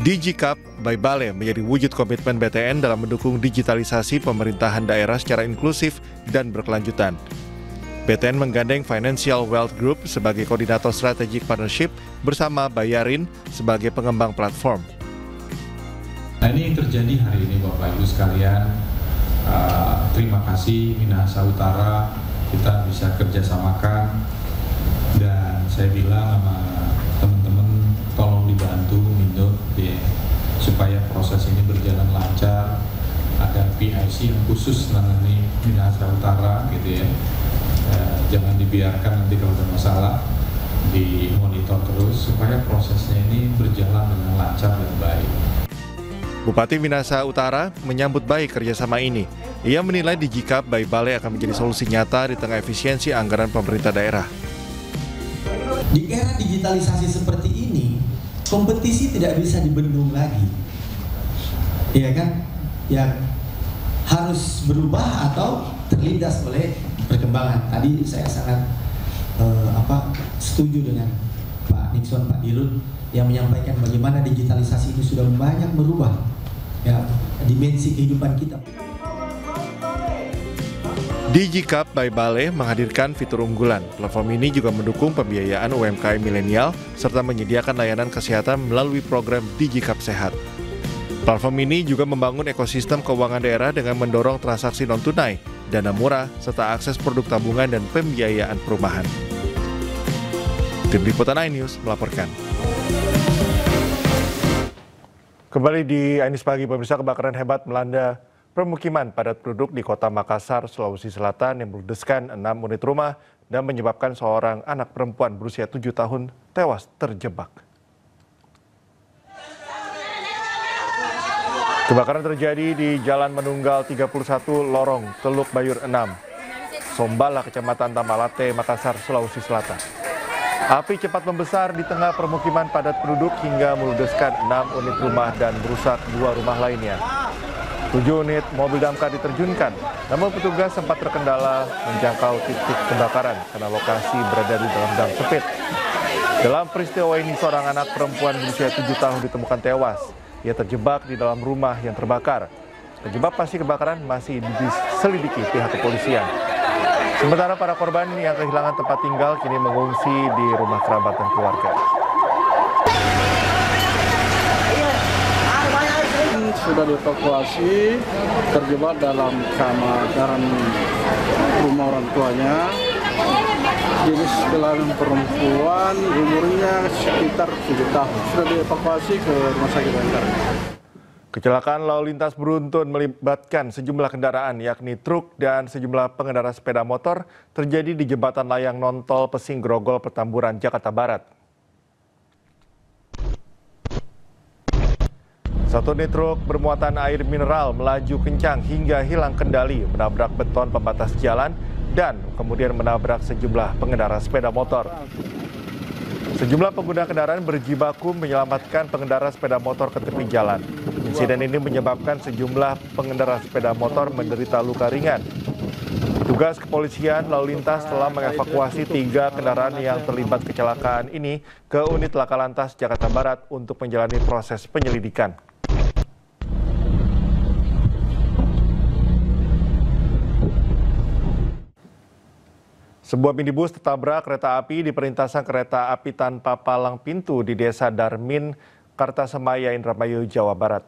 DigiCap by Bale menjadi wujud komitmen BTN dalam mendukung digitalisasi pemerintahan daerah secara inklusif dan berkelanjutan. BTN menggandeng Financial Wealth Group sebagai koordinator strategic partnership bersama Bayarin sebagai pengembang platform. Nah, ini yang terjadi hari ini Bapak Ibu sekalian. Terima kasih Minahasa Utara, kita bisa kerjasamakan, dan saya bilang sama teman-teman tolong dibantu Mindo ya, supaya proses ini berjalan lancar. Ada PIC yang khusus menangani Minahasa Utara gitu ya. Jangan dibiarkan nanti kalau ada masalah dimonitor terus supaya prosesnya ini berjalan dengan lancar dan baik. Bupati Minahasa Utara menyambut baik kerjasama ini. Ia menilai DigiCap by Bale akan menjadi solusi nyata di tengah efisiensi anggaran pemerintah daerah. Di era digitalisasi seperti ini, kompetisi tidak bisa dibendung lagi. Iya kan? Yang harus berubah atau terlindas oleh perkembangan. Tadi saya sangat setuju dengan Pak Nixon, Pak Dirut yang menyampaikan bagaimana digitalisasi ini sudah banyak merubah ya dimensi kehidupan kita. DigiCap by Bale menghadirkan fitur unggulan. Platform ini juga mendukung pembiayaan UMKM milenial serta menyediakan layanan kesehatan melalui program DigiCap Sehat. Platform ini juga membangun ekosistem keuangan daerah dengan mendorong transaksi non-tunai, dana murah, serta akses produk tabungan dan pembiayaan perumahan. Tim Liputan iNews melaporkan. Kembali di iNews Pagi, pemirsa, kebakaran hebat melanda permukiman padat penduduk di Kota Makassar, Sulawesi Selatan yang meludeskan 6 unit rumah dan menyebabkan seorang anak perempuan berusia 7 tahun tewas terjebak. Kebakaran terjadi di Jalan Manunggal 31 Lorong, Teluk Bayur 6, Sombala, Kecamatan Tamalate, Makassar, Sulawesi Selatan. Api cepat membesar di tengah permukiman padat penduduk hingga meludeskan 6 unit rumah dan merusak 2 rumah lainnya. 7 unit mobil damkar diterjunkan, namun petugas sempat terkendala menjangkau titik kebakaran karena lokasi berada di dalam gang sempit. Dalam peristiwa ini, seorang anak perempuan berusia 7 tahun ditemukan tewas. Ia terjebak di dalam rumah yang terbakar. Penyebab pasti kebakaran masih diselidiki pihak kepolisian. Sementara para korban yang kehilangan tempat tinggal kini mengungsi di rumah kerabat dan keluarga. Sudah dievakuasi, terjebak dalam kamar dalam rumah orang tuanya. Jenis kelamin perempuan, umurnya sekitar 7 tahun. Sudah dievakuasi ke rumah sakit Bayangkara. Kecelakaan lalu lintas beruntun melibatkan sejumlah kendaraan, yakni truk dan sejumlah pengendara sepeda motor, terjadi di jembatan layang non-tol Pesing Grogol, Petamburan, Jakarta Barat. Satu unit truk bermuatan air mineral melaju kencang hingga hilang kendali, menabrak beton pembatas jalan dan kemudian menabrak sejumlah pengendara sepeda motor. Sejumlah pengguna kendaraan berjibaku menyelamatkan pengendara sepeda motor ke tepi jalan. Insiden ini menyebabkan sejumlah pengendara sepeda motor menderita luka ringan. Petugas kepolisian lalu lintas telah mengevakuasi 3 kendaraan yang terlibat kecelakaan ini ke unit Laka Lantas Jakarta Barat untuk menjalani proses penyelidikan. Sebuah minibus tertabrak kereta api di perlintasan kereta api tanpa palang pintu di Desa Darmin, Kartasemaya, Indramayu, Jawa Barat.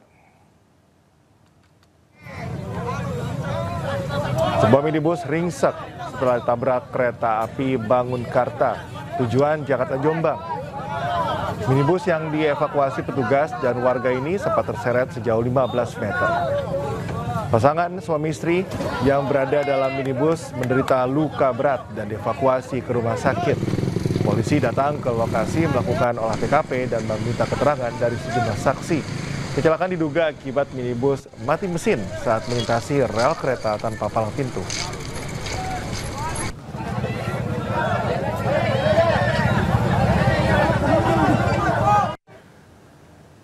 Sebuah minibus ringsek setelah ditabrak kereta api Bangunkarta, tujuan Jakarta Jombang. Minibus yang dievakuasi petugas dan warga ini sempat terseret sejauh 15 meter. Pasangan suami istri yang berada dalam minibus menderita luka berat dan dievakuasi ke rumah sakit. Polisi datang ke lokasi melakukan olah TKP dan meminta keterangan dari sejumlah saksi. Kecelakaan diduga akibat minibus mati mesin saat melintasi rel kereta tanpa palang pintu.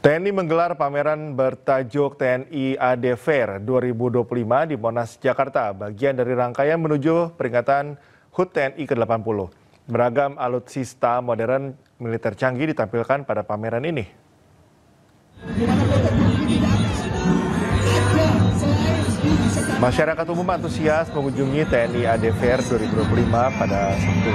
TNI menggelar pameran bertajuk TNI AD Fair 2025 di Monas, Jakarta, bagian dari rangkaian menuju peringatan HUT TNI ke-80. Beragam alutsista modern militer canggih ditampilkan pada pameran ini. Masyarakat umum antusias mengunjungi TNI AD Fair 2025 pada Sabtu.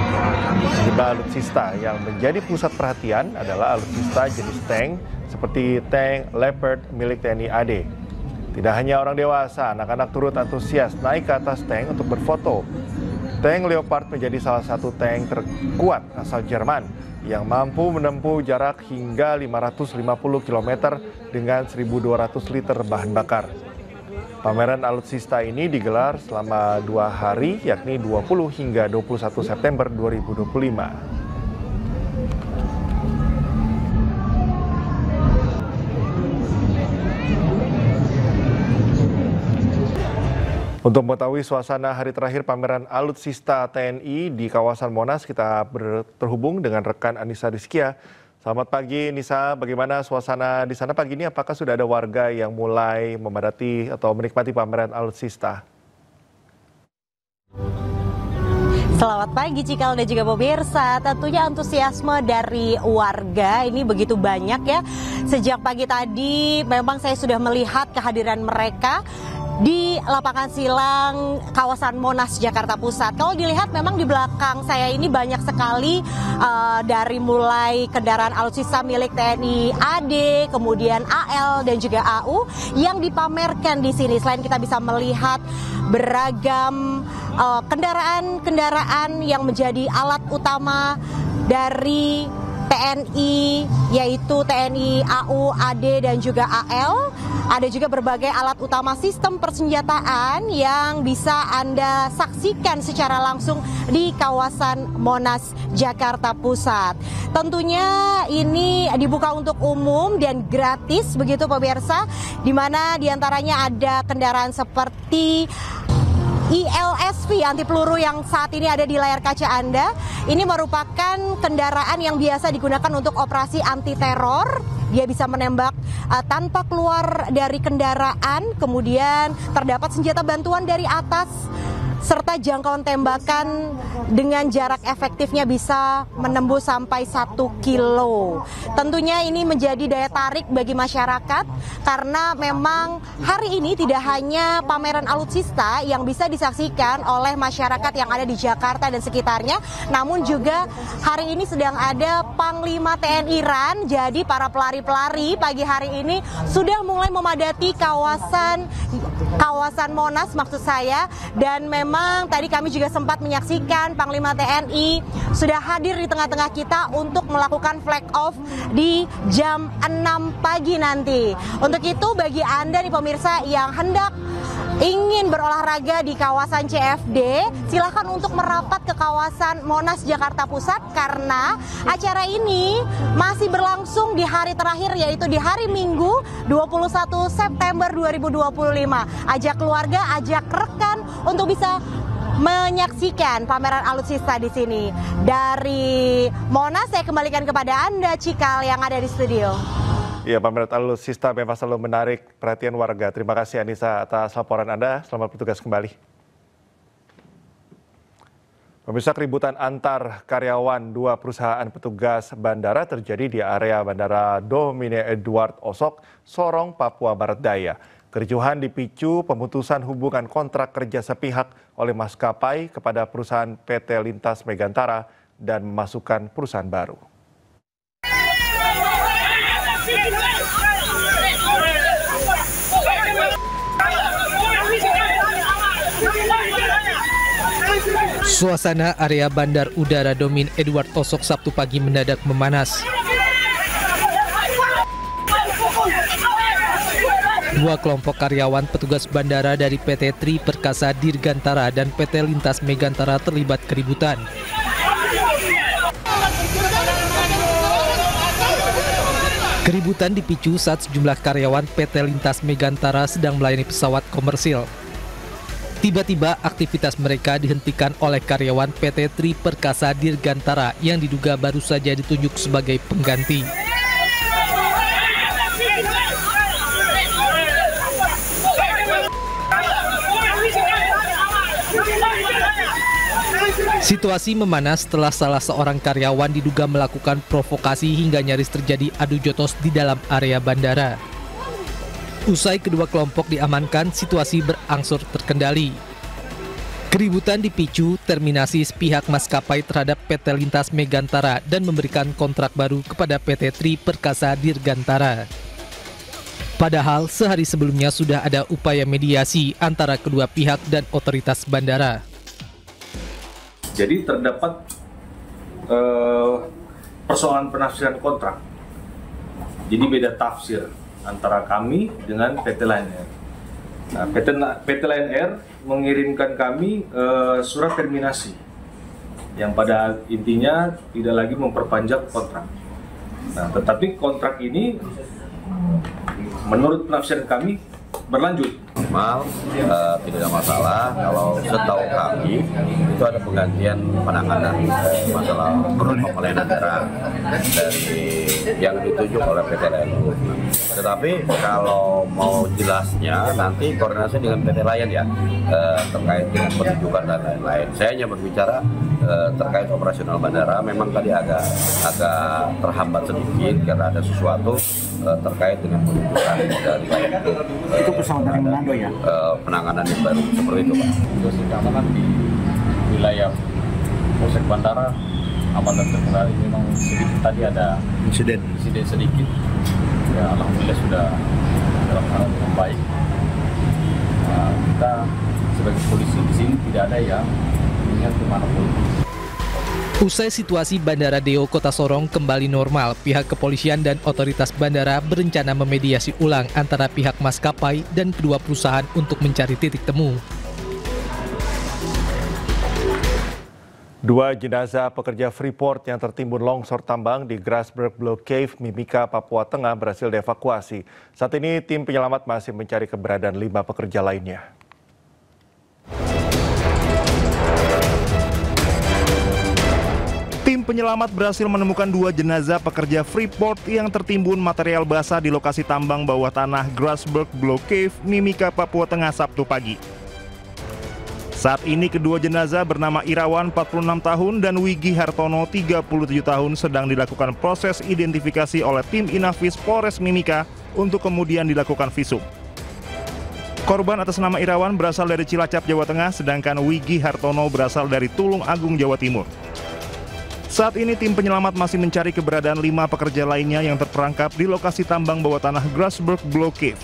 Sejumlah alutsista yang menjadi pusat perhatian adalah alutsista jenis tank seperti tank Leopard milik TNI AD. Tidak hanya orang dewasa, anak-anak turut antusias naik ke atas tank untuk berfoto. Tank Leopard menjadi salah satu tank terkuat asal Jerman yang mampu menempuh jarak hingga 550 km dengan 1.200 liter bahan bakar. Pameran alutsista ini digelar selama 2 hari, yakni 20 hingga 21 September 2025. Untuk mengetahui suasana hari terakhir pameran alutsista TNI di kawasan Monas, kita terhubung dengan rekan Anissa Rizkia. Selamat pagi Nisa, bagaimana suasana di sana pagi ini? Apakah sudah ada warga yang mulai memadati atau menikmati pameran alutsista? Selamat pagi Cikal dan juga pemirsa. Tentunya antusiasme dari warga ini begitu banyak ya. Sejak pagi tadi memang saya sudah melihat kehadiran mereka di lapangan silang kawasan Monas Jakarta Pusat. Kalau dilihat memang di belakang saya ini banyak sekali dari mulai kendaraan alutsista milik TNI AD, kemudian AL dan juga AU yang dipamerkan di sini. Selain kita bisa melihat beragam kendaraan-kendaraan yang menjadi alat utama dari TNI, yaitu TNI AU, AD, dan juga AL. Ada juga berbagai alat utama sistem persenjataan yang bisa Anda saksikan secara langsung di kawasan Monas, Jakarta Pusat. Tentunya ini dibuka untuk umum dan gratis begitu pemirsa, di mana diantaranya ada kendaraan seperti ILSV anti peluru yang saat ini ada di layar kaca Anda. Ini merupakan kendaraan yang biasa digunakan untuk operasi anti teror. Dia bisa menembak tanpa keluar dari kendaraan, kemudian terdapat senjata bantuan dari atas, serta jangkauan tembakan dengan jarak efektifnya bisa menembus sampai 1 kilo. Tentunya ini menjadi daya tarik bagi masyarakat karena memang hari ini tidak hanya pameran alutsista yang bisa disaksikan oleh masyarakat yang ada di Jakarta dan sekitarnya, namun juga hari ini sedang ada Panglima TNI RAN. Jadi para pelari-pelari pagi hari ini sudah mulai memadati kawasan Monas maksud saya, dan memang tadi kami juga sempat menyaksikan Panglima TNI sudah hadir di tengah-tengah kita untuk melakukan flag off di jam 6 pagi nanti. Untuk itu bagi Anda nih pemirsa yang hendak ingin berolahraga di kawasan CFD, silahkan untuk merapat ke kawasan Monas Jakarta Pusat karena acara ini masih berlangsung di hari terakhir, yaitu di hari Minggu 21 September 2025. Ajak keluarga, ajak rekan untuk bisa menyaksikan pameran alutsista di sini. Dari Monas saya kembalikan kepada Anda Cikal yang ada di studio. Ya, pameran alutsista memang selalu menarik perhatian warga. Terima kasih Anissa atas laporan Anda. Selamat bertugas kembali. Pemirsa, keributan antar karyawan 2 perusahaan petugas bandara terjadi di area Bandara Domine Edward Osok, Sorong, Papua Barat Daya. Kericuhan dipicu pemutusan hubungan kontrak kerja sepihak oleh maskapai kepada perusahaan PT Lintas Megantara dan memasukkan perusahaan baru. Suasana area Bandar Udara Domin Edward Osok Sabtu pagi mendadak memanas. 2 kelompok karyawan petugas bandara dari PT Tri Perkasa Dirgantara dan PT Lintas Megantara terlibat keributan. Keributan dipicu saat sejumlah karyawan PT Lintas Megantara sedang melayani pesawat komersil. Tiba-tiba aktivitas mereka dihentikan oleh karyawan PT Tri Perkasa Dirgantara yang diduga baru saja ditunjuk sebagai pengganti. Situasi memanas setelah salah seorang karyawan diduga melakukan provokasi hingga nyaris terjadi adu jotos di dalam area bandara. Usai kedua kelompok diamankan, situasi berangsur terkendali. Keributan dipicu terminasi sepihak maskapai terhadap PT Lintas Megantara dan memberikan kontrak baru kepada PT Tri Perkasa Dirgantara. Padahal sehari sebelumnya sudah ada upaya mediasi antara kedua pihak dan otoritas bandara. Jadi terdapat persoalan penafsiran kontrak. Jadi beda tafsir antara kami dengan PT Lion Air. Nah, PT Lion Air mengirimkan kami surat terminasi yang pada intinya tidak lagi memperpanjang kontrak. Nah, tetapi kontrak ini menurut penafsiran kami berlanjut. Normal, tidak ada masalah. Kalau setahu kami itu ada penggantian penanganan masalah pelayanan negara dari yang ditunjuk oleh PT Lion. Tetapi kalau mau jelasnya nanti koordinasi dengan PT Lion ya terkait dengan penunjukan dan lain-lain. Saya hanya berbicara terkait operasional bandara memang tadi agak terhambat sedikit karena ada sesuatu terkait dengan penunjukan dari itu pesawat dari Manado ya? Penanganan yang baru seperti itu, Pak. Situasi keamanan di wilayah Polsek Bandara aman dan terkendali. Memang sedikit tadi ada insiden sedikit. Ya, alhamdulillah sudah dalam keadaan yang baik. Kita sebagai polisi di sini tidak ada yang ingat kemanapun. Usai situasi Bandara Deo Kota Sorong kembali normal, pihak kepolisian dan otoritas bandara berencana memediasi ulang antara pihak maskapai dan kedua perusahaan untuk mencari titik temu. Dua jenazah pekerja Freeport yang tertimbun longsor tambang di Grasberg Block Cave, Mimika, Papua Tengah berhasil dievakuasi. Saat ini tim penyelamat masih mencari keberadaan 5 pekerja lainnya. Tim penyelamat berhasil menemukan 2 jenazah pekerja Freeport yang tertimbun material basah di lokasi tambang bawah tanah Grasberg Block Cave, Mimika, Papua Tengah, Sabtu pagi. Saat ini kedua jenazah bernama Irawan 46 tahun dan Wigi Hartono 37 tahun sedang dilakukan proses identifikasi oleh tim Inafis Polres Mimika untuk kemudian dilakukan visum. Korban atas nama Irawan berasal dari Cilacap, Jawa Tengah, sedangkan Wigi Hartono berasal dari Tulung Agung, Jawa Timur. Saat ini tim penyelamat masih mencari keberadaan 5 pekerja lainnya yang terperangkap di lokasi tambang bawah tanah Grasberg Block Cave.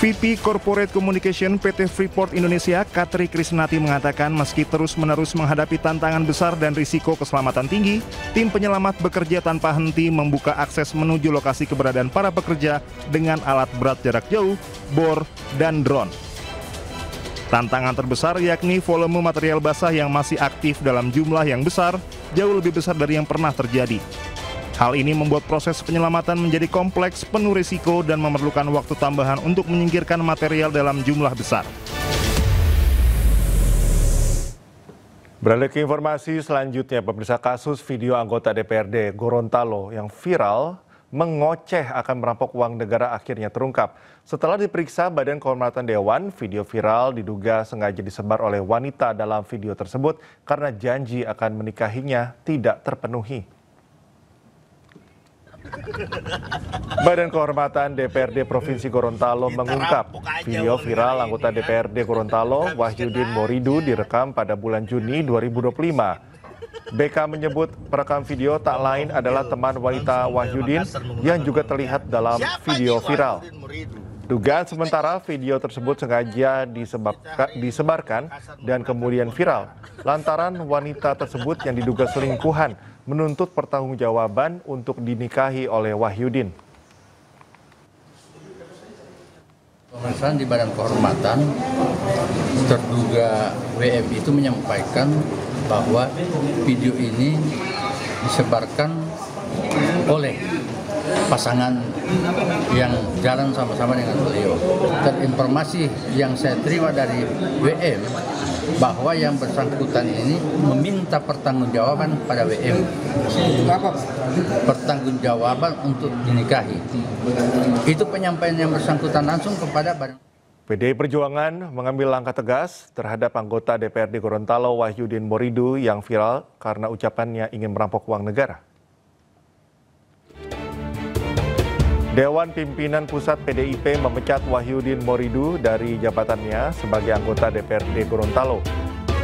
VP Corporate Communication PT Freeport Indonesia, Katri Krisnati mengatakan meski terus-menerus menghadapi tantangan besar dan risiko keselamatan tinggi, tim penyelamat bekerja tanpa henti membuka akses menuju lokasi keberadaan para pekerja dengan alat berat jarak jauh, bor, dan drone. Tantangan terbesar yakni volume material basah yang masih aktif dalam jumlah yang besar, jauh lebih besar dari yang pernah terjadi. Hal ini membuat proses penyelamatan menjadi kompleks, penuh risiko, dan memerlukan waktu tambahan untuk menyingkirkan material dalam jumlah besar. Beralih ke informasi selanjutnya, pemirsa, kasus video anggota DPRD Gorontalo yang viral mengoceh akan merampok uang negara akhirnya terungkap. Setelah diperiksa Badan Kehormatan Dewan, video viral diduga sengaja disebar oleh wanita dalam video tersebut karena janji akan menikahinya tidak terpenuhi. Badan Kehormatan DPRD Provinsi Gorontalo mengungkap video viral anggota DPRD Gorontalo Wahyudin Moridu direkam pada bulan Juni 2025. BK menyebut perekam video tak lain adalah teman wanita Wahyudin yang juga terlihat dalam video viral. Dugaan sementara video tersebut sengaja disebarkan dan kemudian viral lantaran wanita tersebut yang diduga selingkuhan menuntut pertanggungjawaban untuk dinikahi oleh Wahyudin. Pemeriksaan di Badan Kehormatan, terduga WM itu menyampaikan bahwa video ini disebarkan oleh pasangan yang jalan sama-sama dengan beliau. Informasi yang saya terima dari WM bahwa yang bersangkutan ini meminta pertanggungjawaban pada WM. Apa? Pertanggungjawaban untuk dinikahi. Itu penyampaian yang bersangkutan langsung kepada Badan. PDI Perjuangan mengambil langkah tegas terhadap anggota DPRD Gorontalo Wahyudin Moridu yang viral karena ucapannya ingin merampok uang negara. Dewan Pimpinan Pusat PDIP memecat Wahyudin Moridu dari jabatannya sebagai anggota DPRD Gorontalo.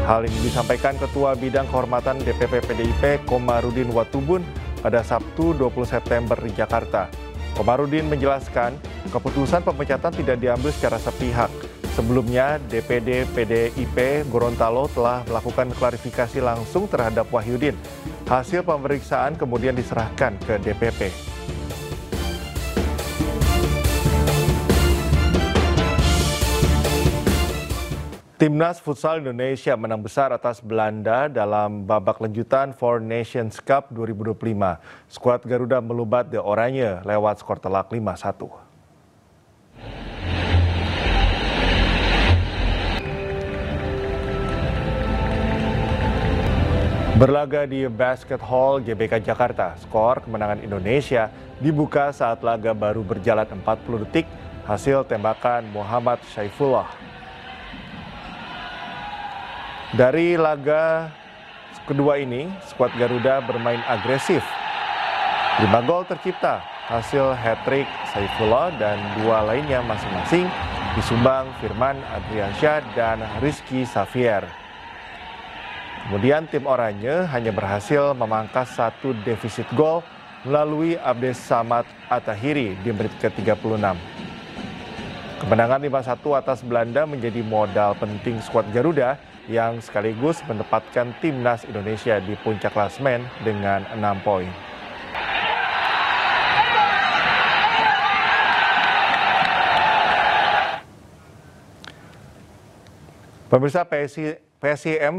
Hal ini disampaikan Ketua Bidang Kehormatan DPP PDIP Komarudin Watubun pada Sabtu 20 September di Jakarta. Komarudin menjelaskan keputusan pemecatan tidak diambil secara sepihak. Sebelumnya, DPD PDIP Gorontalo telah melakukan klarifikasi langsung terhadap Wahyudin. Hasil pemeriksaan kemudian diserahkan ke DPP. Timnas Futsal Indonesia menang besar atas Belanda dalam babak lanjutan Four Nations Cup 2025. Skuad Garuda melubat The Oranye lewat skor telak 5-1. Berlaga di Basket Hall GBK Jakarta, skor kemenangan Indonesia dibuka saat laga baru berjalan 40 detik hasil tembakan Muhammad Syaifullah. Dari laga kedua ini, skuad Garuda bermain agresif. 5 gol tercipta, hasil hat-trick Saifullah dan 2 lainnya masing-masing disumbang Firman Adriansyah dan Rizky Xavier. Kemudian tim Oranye hanya berhasil memangkas 1 defisit gol melalui Abdes Samad Atahiri di menit ke-36. Kemenangan 5-1 atas Belanda menjadi modal penting skuad Garuda yang sekaligus menempatkan timnas Indonesia di puncak klasemen dengan 6 poin. Pemirsa, PSIM